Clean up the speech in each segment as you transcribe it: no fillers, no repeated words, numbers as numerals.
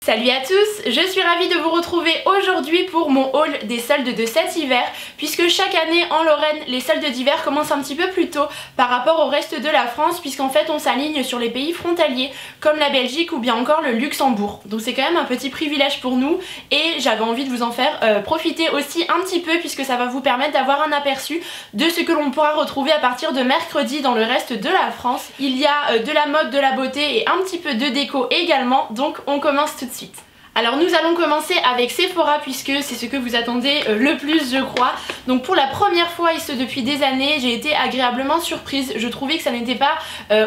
Salut à tous, je suis ravie de vous retrouver aujourd'hui pour mon haul des soldes de cet hiver, puisque chaque année en Lorraine les soldes d'hiver commencent un petit peu plus tôt par rapport au reste de la France, puisqu'en fait on s'aligne sur les pays frontaliers comme la Belgique ou bien encore le Luxembourg. Donc c'est quand même un petit privilège pour nous et j'avais envie de vous en faire profiter aussi un petit peu, puisque ça va vous permettre d'avoir un aperçu de ce que l'on pourra retrouver à partir de mercredi dans le reste de la France. Il y a de la mode, de la beauté et un petit peu de déco également, donc on commence tout de suite. Alors nous allons commencer avec Sephora, puisque c'est ce que vous attendez le plus, je crois. Donc pour la première fois et ce depuis des années, j'ai été agréablement surprise. Je trouvais que ça n'était pas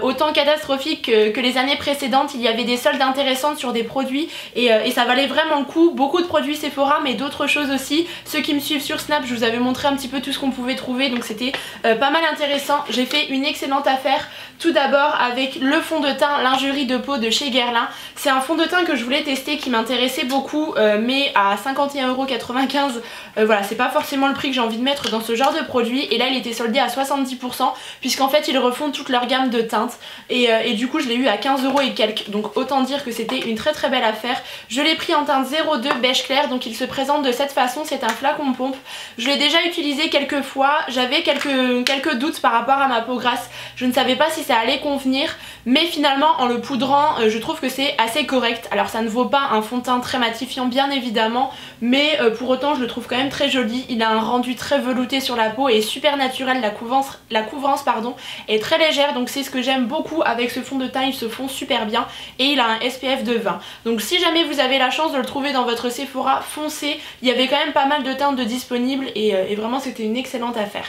autant catastrophique que les années précédentes. Il y avait des soldes intéressantes sur des produits et ça valait vraiment le coup. Beaucoup de produits Sephora, mais d'autres choses aussi. Ceux qui me suivent sur Snap, je vous avais montré un petit peu tout ce qu'on pouvait trouver, donc c'était pas mal intéressant. J'ai fait une excellente affaire. Tout d'abord avec le fond de teint lingerie de peau de chez Guerlain. C'est un fond de teint que je voulais tester, qui m'intéressait beaucoup, mais à 51,95 €, voilà, c'est pas forcément le prix que j'ai envie de mettre dans ce genre de produit. Et là il était soldé à 70%, puisqu'en fait ils refont toute leur gamme de teintes et du coup je l'ai eu à 15 € et quelques, donc autant dire que c'était une très belle affaire. Je l'ai pris en teinte 02 beige clair, donc il se présente de cette façon. C'est un flacon pompe, je l'ai déjà utilisé quelques fois, j'avais quelques doutes par rapport à ma peau grasse, je ne savais pas si ça allait convenir, mais finalement en le poudrant je trouve que c'est assez correct. Alors ça ne vaut pas un fond de teint très matifiant bien évidemment, mais pour autant je le trouve quand même très joli. Il a un rendu très velouté sur la peau et super naturel. La couvrance pardon, est très légère, donc c'est ce que j'aime beaucoup avec ce fond de teint. Il se fond super bien et il a un SPF de 20, donc si jamais vous avez la chance de le trouver dans votre Sephora, foncez. Il y avait quand même pas mal de teintes de disponibles et vraiment c'était une excellente affaire.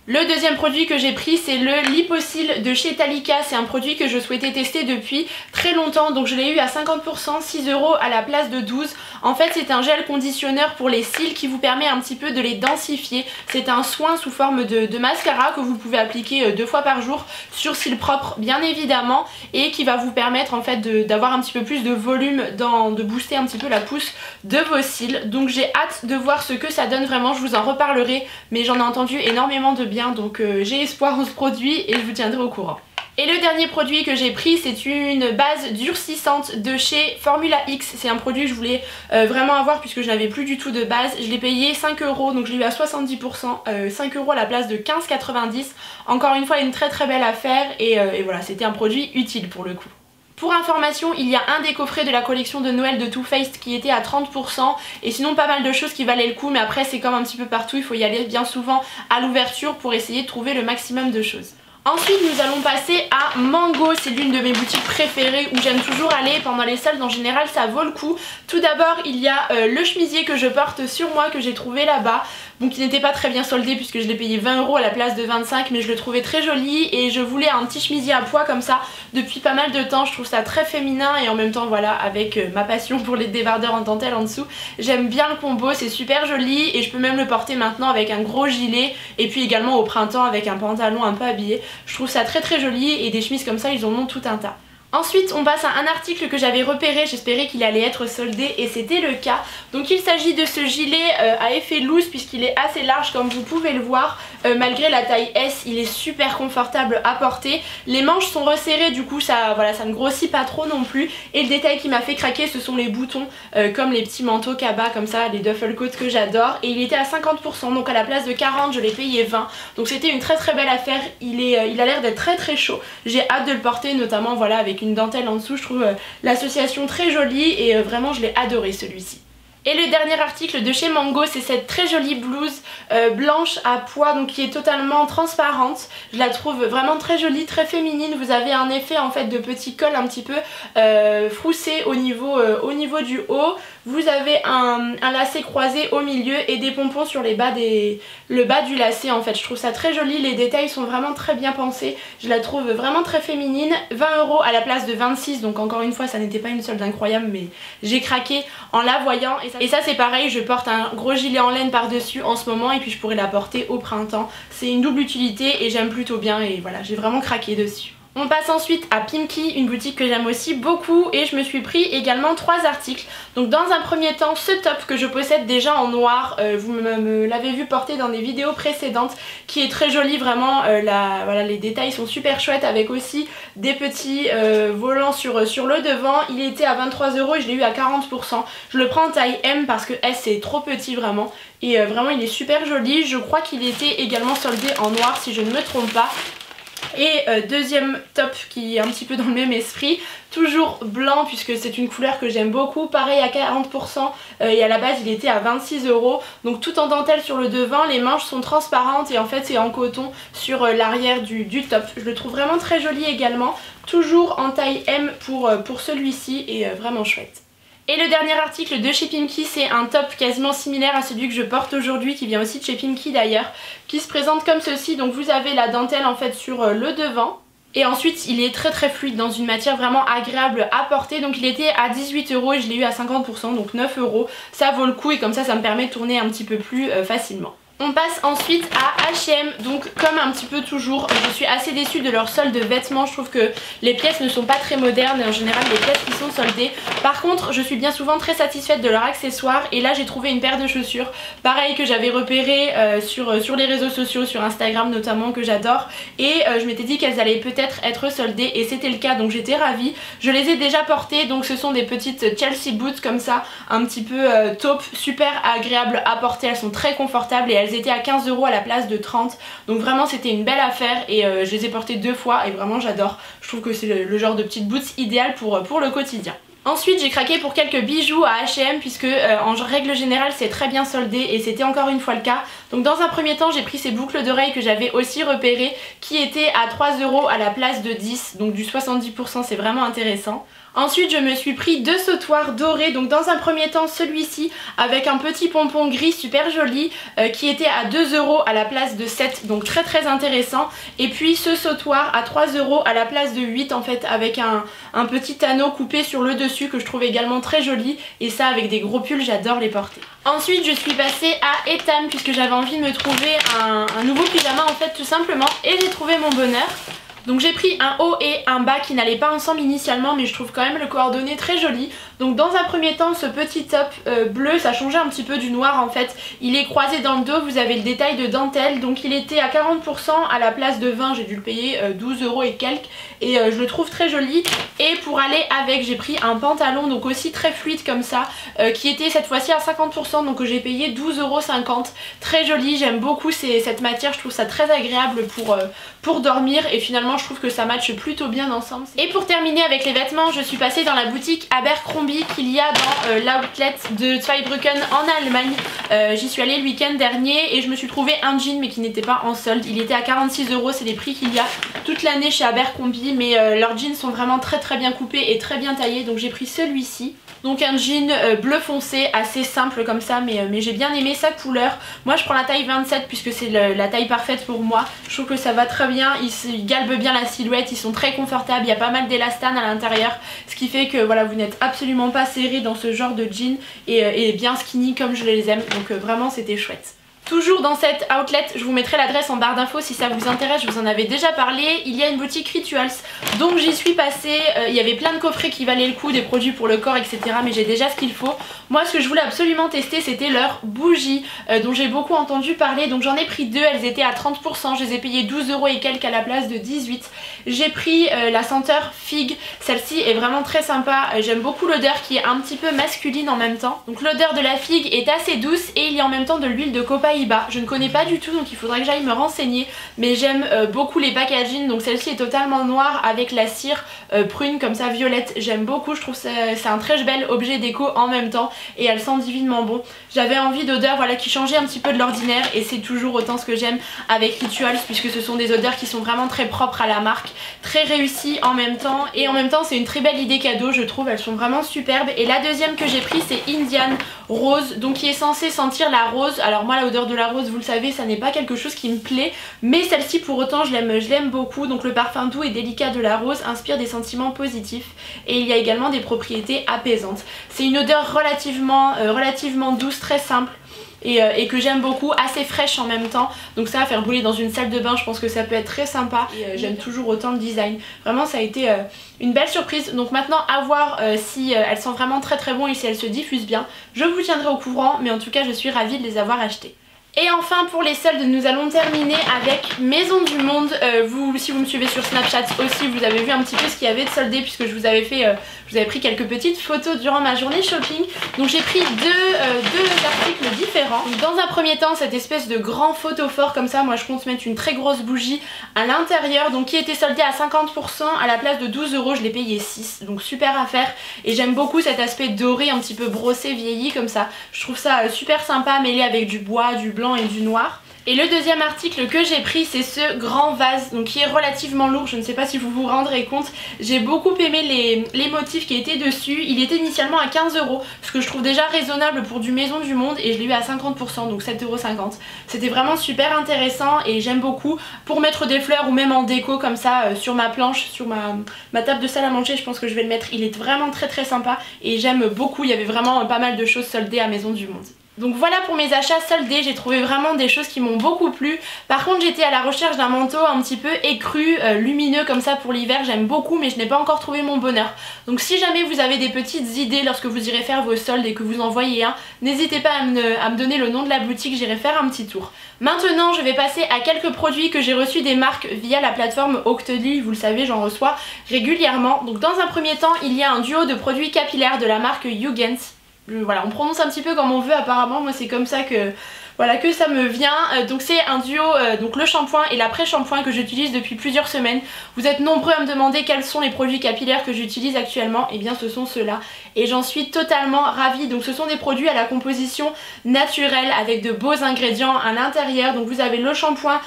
Le deuxième produit que j'ai pris, c'est le Liposil de chez Talika. C'est un produit que je souhaitais tester depuis très longtemps, donc je l'ai eu à 50%, 6 € à la place de 12. En fait c'est un gel conditionneur pour les cils qui vous permet un petit peu de les densifier. C'est un soin sous forme de mascara que vous pouvez appliquer 2 fois par jour sur cils propres bien évidemment, et qui va vous permettre en fait d'avoir un petit peu plus de volume, de booster un petit peu la pousse de vos cils. Donc j'ai hâte de voir ce que ça donne vraiment, je vous en reparlerai, mais j'en ai entendu énormément de bien, donc j'ai espoir en ce produit et je vous tiendrai au courant. Et le dernier produit que j'ai pris, c'est une base durcissante de chez Formula X. C'est un produit que je voulais vraiment avoir puisque je n'avais plus du tout de base. Je l'ai payé 5 €, donc je l'ai eu à 70%, 5 € à la place de 15,90 €. Encore une fois une très belle affaire et voilà, c'était un produit utile pour le coup. Pour information, il y a un des coffrets de la collection de Noël de Too Faced qui était à 30%, et sinon pas mal de choses qui valaient le coup, mais après c'est comme un petit peu partout, il faut y aller bien souvent à l'ouverture pour essayer de trouver le maximum de choses. Ensuite nous allons passer à Mango, c'est l'une de mes boutiques préférées où j'aime toujours aller pendant les soldes. En général ça vaut le coup. Tout d'abord il y a le chemisier que je porte sur moi, que j'ai trouvé là-bas, bon qui n'était pas très bien soldé puisque je l'ai payé 20 € à la place de 25, mais je le trouvais très joli et je voulais un petit chemisier à pois comme ça depuis pas mal de temps. Je trouve ça très féminin et en même temps voilà, avec ma passion pour les débardeurs en dentelle en dessous, j'aime bien le combo, c'est super joli et je peux même le porter maintenant avec un gros gilet et puis également au printemps avec un pantalon un peu habillé. Je trouve ça très joli et des chemises comme ça ils en ont tout un tas. Ensuite on passe à un article que j'avais repéré, j'espérais qu'il allait être soldé et c'était le cas. Donc il s'agit de ce gilet à effet loose puisqu'il est assez large comme vous pouvez le voir. Malgré la taille S, il est super confortable à porter. Les manches sont resserrées, du coup ça, voilà, ça ne grossit pas trop non plus. Et le détail qui m'a fait craquer, ce sont les boutons comme les petits manteaux cabas comme ça, les duffel coats que j'adore. Et il était à 50%, donc à la place de 40 je l'ai payé 20. Donc c'était une très belle affaire. Il a l'air d'être très chaud. J'ai hâte de le porter, notamment voilà avec une dentelle en dessous. Je trouve l'association très jolie et vraiment je l'ai adoré celui-ci. Et le dernier article de chez Mango, c'est cette très jolie blouse blanche à pois, donc qui est totalement transparente. Je la trouve vraiment très jolie, très féminine. Vous avez un effet en fait de petit col un petit peu froussé au niveau du haut. Vous avez un lacet croisé au milieu et des pompons sur le bas du lacet en fait. Je trouve ça très joli, les détails sont vraiment très bien pensés. Je la trouve vraiment très féminine. 20 € à la place de 26, donc encore une fois ça n'était pas une solde incroyable, mais j'ai craqué en la voyant. Et ça c'est pareil, je porte un gros gilet en laine par dessus en ce moment et puis je pourrais la porter au printemps. C'est une double utilité et j'aime plutôt bien et voilà, j'ai vraiment craqué dessus. On passe ensuite à Pimkie, une boutique que j'aime aussi beaucoup et je me suis pris également 3 articles. Donc dans un premier temps, ce top que je possède déjà en noir, vous me l'avez vu porter dans des vidéos précédentes, qui est très joli vraiment, voilà, les détails sont super chouettes avec aussi des petits volants sur le devant. Il était à 23 € et je l'ai eu à 40%. Je le prends en taille M parce que S c'est trop petit vraiment. Et vraiment il est super joli, je crois qu'il était également soldé en noir si je ne me trompe pas. Et deuxième top qui est un petit peu dans le même esprit, toujours blanc puisque c'est une couleur que j'aime beaucoup, pareil à 40% et à la base il était à 26 €. Donc tout en dentelle sur le devant, les manches sont transparentes et en fait c'est en coton sur l'arrière du top. Je le trouve vraiment très joli également, toujours en taille M pour celui-ci et vraiment chouette. Et le dernier article de chez Pimkie, c'est un top quasiment similaire à celui que je porte aujourd'hui, qui vient aussi de chez Pimkie d'ailleurs, qui se présente comme ceci. Donc vous avez la dentelle en fait sur le devant. Et ensuite il est très fluide dans une matière vraiment agréable à porter. Donc il était à 18 € et je l'ai eu à 50%, donc 9 €. Ça vaut le coup et comme ça me permet de tourner un petit peu plus facilement. On passe ensuite à H&M, donc comme un petit peu toujours, je suis assez déçue de leur solde de vêtements. Je trouve que les pièces ne sont pas très modernes et en général les pièces qui sont soldées. Par contre je suis bien souvent très satisfaite de leurs accessoires et là j'ai trouvé une paire de chaussures, pareil que j'avais repéré sur les réseaux sociaux, sur Instagram notamment, que j'adore. Et je m'étais dit qu'elles allaient peut-être être soldées et c'était le cas, donc j'étais ravie. Je les ai déjà portées, donc ce sont des petites Chelsea boots comme ça, un petit peu taupe, super agréables à porter, elles sont très confortables et elles étaient à 15 € à la place de 30, donc vraiment c'était une belle affaire et je les ai portées 2 fois et vraiment j'adore. Je trouve que c'est le genre de petites boots idéales pour le quotidien. Ensuite j'ai craqué pour quelques bijoux à H&M puisque en règle générale c'est très bien soldé et c'était encore une fois le cas. Donc dans un premier temps j'ai pris ces boucles d'oreilles que j'avais aussi repérées qui étaient à 3 € à la place de 10, donc du 70%, c'est vraiment intéressant. Ensuite je me suis pris 2 sautoirs dorés, donc dans un premier temps celui-ci avec un petit pompon gris super joli qui était à 2 € à la place de 7, donc très intéressant. Et puis ce sautoir à 3 € à la place de 8 en fait, avec un petit anneau coupé sur le dessus que je trouve également très joli, et ça avec des gros pulls j'adore les porter. Ensuite je suis passée à Etam puisque j'avais envie de me trouver un nouveau pyjama en fait tout simplement, et j'ai trouvé mon bonheur. Donc j'ai pris un haut et un bas qui n'allaient pas ensemble initialement, mais je trouve quand même le coordonné très joli. Donc dans un premier temps ce petit top bleu, ça changeait un petit peu du noir en fait. Il est croisé dans le dos, vous avez le détail de dentelle, donc il était à 40% à la place de 20, j'ai dû le payer 12 € et quelques. Et je le trouve très joli. Et pour aller avec j'ai pris un pantalon donc aussi très fluide comme ça, qui était cette fois-ci à 50%, donc j'ai payé 12,50 €. Très joli, j'aime beaucoup cette matière, je trouve ça très agréable pour dormir et finalement je trouve que ça matche plutôt bien ensemble. Et pour terminer avec les vêtements, je suis passée dans la boutique Abercrombie qu'il y a dans l'outlet de Zweibrücken en Allemagne. J'y suis allée le week-end dernier et je me suis trouvé un jean mais qui n'était pas en solde. Il était à 46 €, c'est les prix qu'il y a toute l'année chez Abercrombie, mais leurs jeans sont vraiment très bien coupés et très bien taillés, donc j'ai pris celui-ci. Donc un jean bleu foncé, assez simple comme ça, mais j'ai bien aimé sa couleur. Moi je prends la taille 27 puisque c'est la taille parfaite pour moi. Je trouve que ça va très bien, ils galbent bien la silhouette, ils sont très confortables, il y a pas mal d'élastane à l'intérieur, ce qui fait que voilà, vous n'êtes absolument pas serré dans ce genre de jean et bien skinny comme je les aime, donc vraiment c'était chouette. Toujours dans cette outlet, je vous mettrai l'adresse en barre d'infos si ça vous intéresse, je vous en avais déjà parlé. Il y a une boutique Rituals, donc j'y suis passée, il y avait plein de coffrets qui valaient le coup, des produits pour le corps etc, mais j'ai déjà ce qu'il faut. Moi ce que je voulais absolument tester c'était leurs bougies dont j'ai beaucoup entendu parler, donc j'en ai pris 2, elles étaient à 30%, je les ai payées 12 € et quelques à la place de 18. J'ai pris la senteur figue, celle-ci est vraiment très sympa, j'aime beaucoup l'odeur qui est un petit peu masculine en même temps. Donc l'odeur de la figue est assez douce et il y a en même temps de l'huile de copaïba. Je ne connais pas du tout donc il faudrait que j'aille me renseigner, mais j'aime beaucoup les packaging, donc celle-ci est totalement noire avec la cire prune comme ça violette, j'aime beaucoup, je trouve que c'est un très bel objet déco en même temps et elle sent divinement bon. J'avais envie d'odeurs voilà, qui changeaient un petit peu de l'ordinaire et c'est toujours autant ce que j'aime avec Rituals puisque ce sont des odeurs qui sont vraiment très propres à la marque, très réussies en même temps, et en même temps c'est une très belle idée cadeau je trouve, elles sont vraiment superbes. Et la deuxième que j'ai pris c'est Indian Rose, donc qui est censée sentir la rose. Alors moi l'odeur de la rose vous le savez ça n'est pas quelque chose qui me plaît, mais celle-ci pour autant je l'aime beaucoup. Donc le parfum doux et délicat de la rose inspire des sentiments positifs et il y a également des propriétés apaisantes. C'est une odeur relativement douce, très simple et que j'aime beaucoup, assez fraîche en même temps. Donc ça, à faire brûler dans une salle de bain, je pense que ça peut être très sympa. Et j'aime toujours autant le design. Vraiment, ça a été une belle surprise. Donc maintenant, à voir si elles sont vraiment très très bon et si elles se diffusent bien. Je vous tiendrai au courant, mais en tout cas, je suis ravie de les avoir achetées. Et enfin pour les soldes, nous allons terminer avec Maison du Monde. Si vous me suivez sur Snapchat aussi, vous avez vu un petit peu ce qu'il y avait de soldé puisque je vous avais pris quelques petites photos durant ma journée shopping. Donc j'ai pris deux articles différents. Dans un premier temps, cette espèce de grand photophore comme ça, moi je compte mettre une très grosse bougie à l'intérieur, donc qui était soldé à 50%, à la place de 12 €, je l'ai payé 6, donc super affaire. Et j'aime beaucoup cet aspect doré, un petit peu brossé, vieilli comme ça. Je trouve ça super sympa, mêlé avec du bois, du blanc et du noir. Et le deuxième article que j'ai pris, c'est ce grand vase, donc qui est relativement lourd, je ne sais pas si vous vous rendrez compte. J'ai beaucoup aimé les motifs qui étaient dessus. Il était initialement à 15 €, ce que je trouve déjà raisonnable pour du Maison du Monde, et je l'ai eu à 50%, donc 7,50 €. C'était vraiment super intéressant et j'aime beaucoup pour mettre des fleurs ou même en déco comme ça sur ma planche, sur ma table de salle à manger. Je pense que je vais le mettre, il est vraiment très très sympa et j'aime beaucoup. Il y avait vraiment pas mal de choses soldées à Maison du Monde. Donc voilà pour mes achats soldés, j'ai trouvé vraiment des choses qui m'ont beaucoup plu. Par contre j'étais à la recherche d'un manteau un petit peu écru, lumineux comme ça pour l'hiver, j'aime beaucoup mais je n'ai pas encore trouvé mon bonheur. Donc si jamais vous avez des petites idées lorsque vous irez faire vos soldes et que vous en voyez un, n'hésitez pas à me donner le nom de la boutique, j'irai faire un petit tour. Maintenant je vais passer à quelques produits que j'ai reçus des marques via la plateforme Octoly, vous le savez j'en reçois régulièrement. Donc dans un premier temps il y a un duo de produits capillaires de la marque Yougens. Voilà, on prononce un petit peu comme on veut apparemment, moi c'est comme ça que ça me vient. Donc c'est un duo, donc le shampoing et l'après-shampoing que j'utilise depuis plusieurs semaines. Vous êtes nombreux à me demander quels sont les produits capillaires que j'utilise actuellement, et bien ce sont ceux-là et j'en suis totalement ravie. Donc ce sont des produits à la composition naturelle avec de beaux ingrédients à l'intérieur. Donc vous avez le shampoing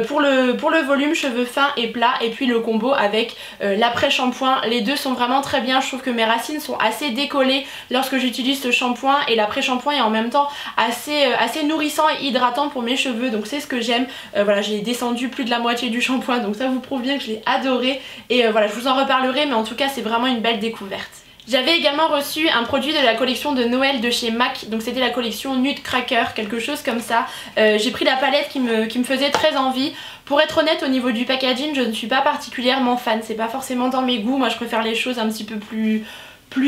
pour le volume cheveux fins et plats, et puis le combo avec l'après-shampoing. Les deux sont vraiment très bien, je trouve que mes racines sont assez décollées lorsque j'utilise ce shampoing, et l'après-shampoing est en même temps assez nourrissant et hydratant pour mes cheveux, donc c'est ce que j'aime. Voilà, j'ai descendu plus de la moitié du shampoing, donc ça vous prouve bien que je l'ai adoré. Et voilà, je vous en reparlerai, mais en tout cas c'est vraiment une belle découverte. J'avais également reçu un produit de la collection de Noël de chez MAC, donc c'était la collection Nutcracker, quelque chose comme ça. J'ai pris la palette qui me faisait très envie. Pour être honnête, au niveau du packaging, je ne suis pas particulièrement fan, c'est pas forcément dans mes goûts. Moi je préfère les choses un petit peu plus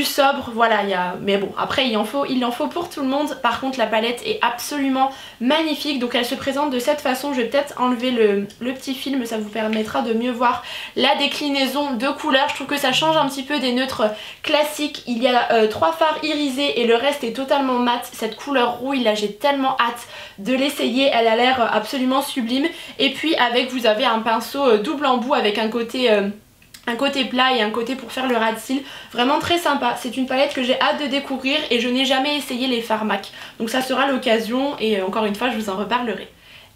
sobre, voilà, mais bon, après il en faut pour tout le monde. Par contre la palette est absolument magnifique, donc elle se présente de cette façon. Je vais peut-être enlever le petit film, ça vous permettra de mieux voir la déclinaison de couleurs. Je trouve que ça change un petit peu des neutres classiques. Il y a 3 fards irisés et le reste est totalement mat. Cette couleur rouille là, j'ai tellement hâte de l'essayer, elle a l'air absolument sublime. Et puis avec, vous avez un pinceau double embout avec un côté plat et un côté pour faire le ras de cils, vraiment très sympa. C'est une palette que j'ai hâte de découvrir et je n'ai jamais essayé les fards MAC, donc ça sera l'occasion et encore une fois je vous en reparlerai.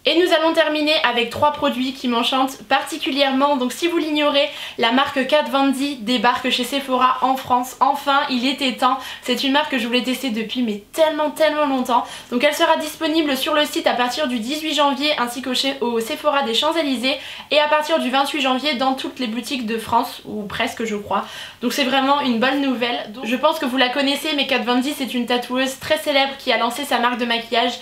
Et nous allons terminer avec 3 produits qui m'enchantent particulièrement. Donc si vous l'ignorez, la marque Kat Von D débarque chez Sephora en France. Enfin, il était temps. C'est une marque que je voulais tester depuis mais tellement longtemps. Donc elle sera disponible sur le site à partir du 18 janvier ainsi qu'au Sephora des Champs-Élysées, et à partir du 28 janvier dans toutes les boutiques de France, ou presque je crois. Donc c'est vraiment une bonne nouvelle. Donc, je pense que vous la connaissez, mais Kat Von D c'est une tatoueuse très célèbre qui a lancé sa marque de maquillage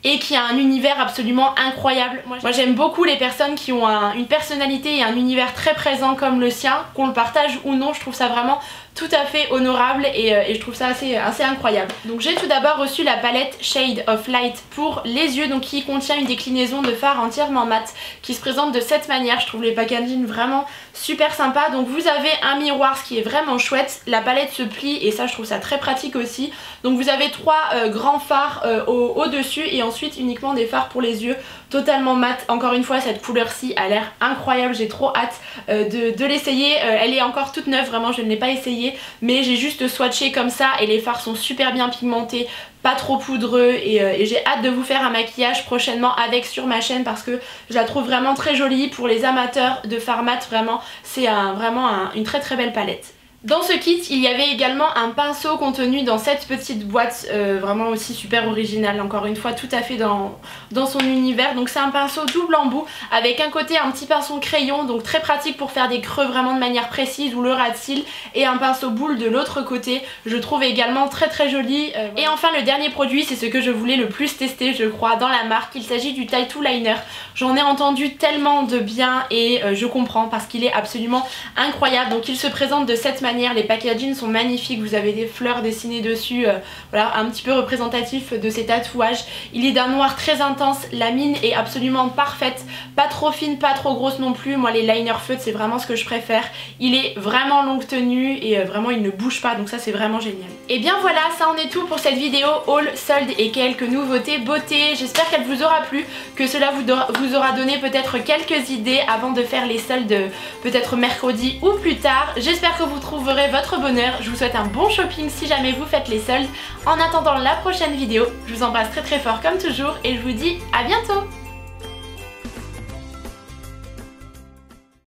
et qui a un univers absolument incroyable. Moi j'aime beaucoup les personnes qui ont une personnalité et un univers très présent comme le sien, qu'on le partage ou non. Je trouve ça vraiment tout à fait honorable et je trouve ça assez incroyable. Donc j'ai tout d'abord reçu la palette Shade of Light pour les yeux, donc qui contient une déclinaison de fard entièrement mat qui se présente de cette manière. Je trouve les packaging vraiment super sympa. Donc vous avez un miroir, ce qui est vraiment chouette. La palette se plie et ça je trouve ça très pratique aussi. Donc vous avez 3 grands fards au-dessus et ensuite uniquement des fards pour les yeux totalement mat. Encore une fois cette couleur-ci a l'air incroyable, j'ai trop hâte de l'essayer. Elle est encore toute neuve, vraiment je ne l'ai pas essayée, mais j'ai juste swatché comme ça et les fards sont super bien pigmentés, pas trop poudreux, et j'ai hâte de vous faire un maquillage prochainement avec sur ma chaîne parce que je la trouve vraiment très jolie. Pour les amateurs de fard mat, vraiment c'est vraiment une très belle palette. Dans ce kit, il y avait également un pinceau contenu dans cette petite boîte, vraiment aussi super original, encore une fois tout à fait dans son univers. Donc c'est un pinceau double embout avec un côté un petit pinceau crayon, donc très pratique pour faire des creux vraiment de manière précise ou le ras de cils, et un pinceau boule de l'autre côté. Je trouve également très joli. Et enfin le dernier produit, c'est ce que je voulais le plus tester je crois dans la marque, il s'agit du Tattoo Liner. J'en ai entendu tellement de bien et je comprends parce qu'il est absolument incroyable. Donc il se présente de cette manière. Les packaging sont magnifiques, vous avez des fleurs dessinées dessus, voilà, un petit peu représentatif de ces tatouages. Il est d'un noir très intense, la mine est absolument parfaite, pas trop fine, pas trop grosse non plus. Moi les liners feutres c'est vraiment ce que je préfère. Il est vraiment longue tenue et vraiment il ne bouge pas, donc ça c'est vraiment génial. Et bien voilà, ça en est tout pour cette vidéo haul, solde et quelques nouveautés beauté. J'espère qu'elle vous aura plu, que cela vous aura donné peut-être quelques idées avant de faire les soldes peut-être mercredi ou plus tard. J'espère que vous trouverez votre bonheur. Je vous souhaite un bon shopping si jamais vous faites les soldes. En attendant la prochaine vidéo, je vous embrasse très fort comme toujours et je vous dis à bientôt.